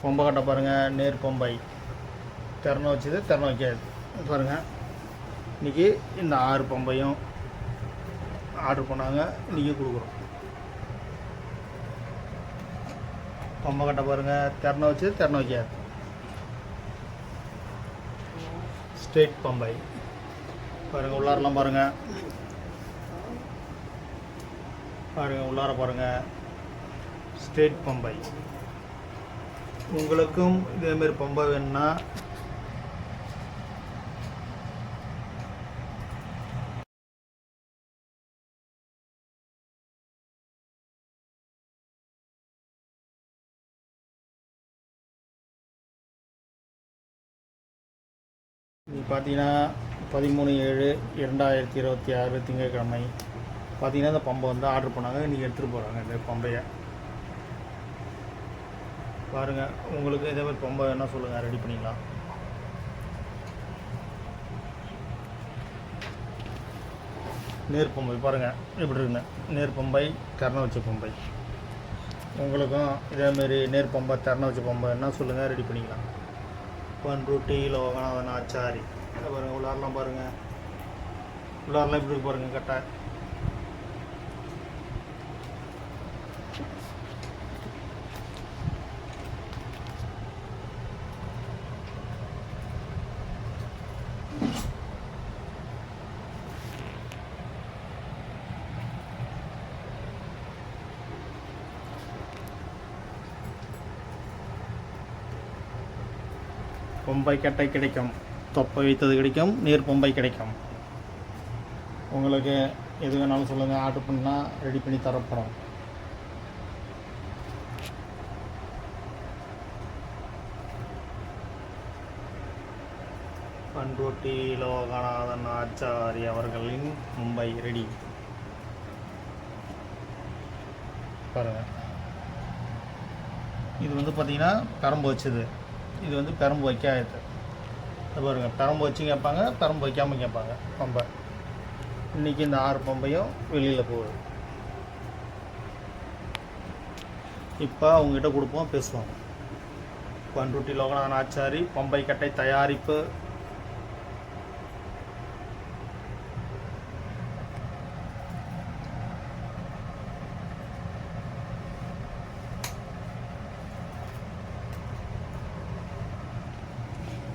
பொம்பை கட்டை பாருங்கள், நேர் பொம்பை திறனை வச்சது திறனை வைக்காது பாருங்கள். இன்றைக்கி இந்த 6 பொம்பையும் ஆர்டர் பண்ணாங்க, இன்றைக்கி கொடுக்குறோம். பொம்பை கட்டை பாருங்கள், திறனை வச்சது திறனை வைக்காது, ஸ்ட்ரெயிட் பொம்பை பாருங்கள். உள்ளாரெலாம் பாருங்கள் உள்ளார பாருங்கள், ஸ்ட்ரெயிட் பொம்பை. உங்களுக்கும் இதேமாரி பொம்பை வேணும்னா இது பார்த்தீங்கன்னா 13/7/2026 திங்கட்கிழமை பார்த்தீங்கன்னா இந்த பம்பை வந்து ஆர்டர் பண்ணாங்க, இன்றைக்கி எடுத்துகிட்டு போகிறாங்க. இந்த பம்பையை பாருங்கள். உங்களுக்கு இதே மாதிரி பொம்பை வேணால் சொல்லுங்கள், ரெடி பண்ணிக்கலாம். நேர் பொம்பை பாருங்கள் எப்படி இருக்குங்க, நேர் பொம்பை திறனை வச்ச பொம்பை. உங்களுக்கும் இதேமாரி நேர் பொம்பை திறனை வச்ச பொம்பை என்ன சொல்லுங்கள், ரெடி பண்ணிக்கலாம். பண்ருட்டி லோகநாதன் ஆச்சாரி பாருங்கள். உள்ளாரெலாம் பாருங்கள், உள்ளாரெலாம் எப்படி இருக்கு பாருங்கள். கட்டை பொம்பை கட்டை கிடைக்கும், தொப்பை வைத்தது கிடைக்கும், நேர் பொம்பை கிடைக்கும். உங்களுக்கு எது வேணாலும் சொல்லுங்கள், ஆர்டர் பண்ணால் ரெடி பண்ணி தரப்போகிறோம். பண்ருட்டி லோகநாதன் ஆச்சாரி அவர்களின் மும்பை ரெடி பாருங்கள். இது வந்து பார்த்திங்கன்னா கரும்பு வச்சது, இது வந்து பெரம்பு வைக்காது. பாருங்கள், பெரம்பு வச்சு கேட்பாங்க, பெரம்பு வைக்காமல் கேட்பாங்க பம்பை. இன்றைக்கி இந்த 6 பொம்பையும் வெளியில் போகுது. இப்போ அவங்ககிட்ட கொடுப்போம், பேசுவாங்க. பண்ருட்டி லோகநாதன் ஆச்சாரி பொம்பை கட்டை தயாரிப்பு.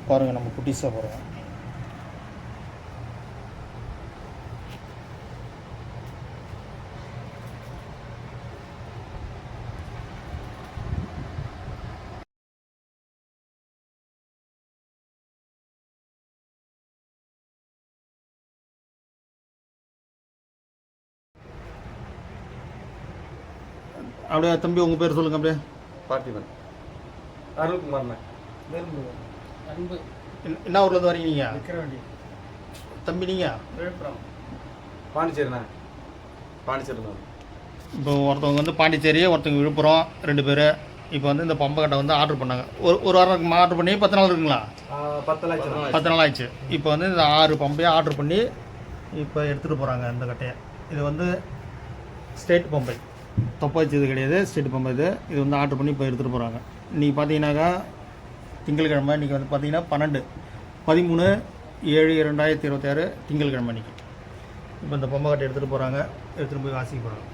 பாருங்கள், நம்ம குட்டிஸாக பாருங்கள். அப்படியே தம்பி உங்கள் பேர் சொல்லுங்கள். அப்படியே பார்த்திபன், அருள்குமார்ண்ணா. என்ன ஊர்லேருந்து வரீங்க நீங்கள்? விக்கிரவாண்டி. தம்பி நீங்கள்? விழுப்புரம். பாண்டிச்சேரிண்ணா. பாண்டிச்சேரி. இப்போ ஒருத்தவங்க வந்து பாண்டிச்சேரி, ஒருத்தவங்க விழுப்புரம், 2 பேர். இப்போ வந்து இந்த பம்பை கட்டை வந்து ஆர்டர் பண்ணாங்க. ஒரு வாரம் ஆர்டர் பண்ணி 10 நாள் இருக்குங்களா? 10 நாள் ஆயிடுச்சு. இப்போ வந்து இந்த 6 பம்பையை ஆர்டர் பண்ணி இப்போ எடுத்துகிட்டு போகிறாங்க இந்த கட்டையை. இது வந்து ஸ்ட்ரெயிட் பம்பை, தொப்பை வச்சது கிடையாது, ஸ்ட்ரெயிட் பம்பை. இது வந்து ஆர்டர் பண்ணி இப்போ எடுத்துகிட்டு போகிறாங்க. இன்றைக்கி பார்த்தீங்கன்னாக்கா திங்கட்கிழமை. இன்றைக்கி வந்து பார்த்திங்கன்னா 13/7/2026 திங்கட்கிழமை இன்றைக்கி. இப்போ இந்த பொம்பை கட்டை எடுத்துகிட்டு போகிறாங்க, எடுத்துகிட்டு போய் வாசிக்க போகிறாங்க.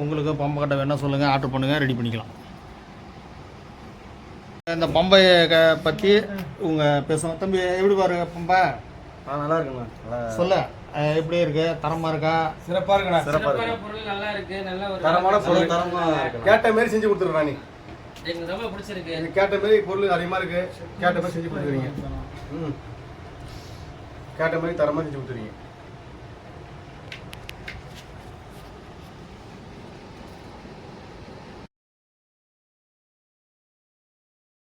உங்களுக்கு பொம்பை கட்டை வேணால் சொல்லுங்கள், ஆர்டர் பண்ணுங்கள், ரெடி பண்ணிக்கலாம். இந்த பொம்பையை பற்றி உங்கள் பேசுவோம். தம்பி எப்படி பாருங்க பொம்பை? நல்லா இருக்குண்ணா. சொல்ல எப்படி இருக்கு? தரமாக இருக்கா? சிறப்பாக இருக்குண்ணா. சிறப்பாக இருக்கு. பொருள் நல்லா இருக்கு, நல்ல ஒரு தரமான பொருள், தரமாக கேட்ட மாரி செஞ்சு கொடுத்துருக்கா. நீ எனக்கு ரொம்ப பிடிச்சிருக்கு. எனக்கு கேட்ட மாரி பொருள் அதிகமாக இருக்கு, கேட்ட மாதிரி செஞ்சு கொடுத்துருவீங்க. கேட்ட மாதிரி தரமாக செஞ்சு கொடுத்துருவீங்க.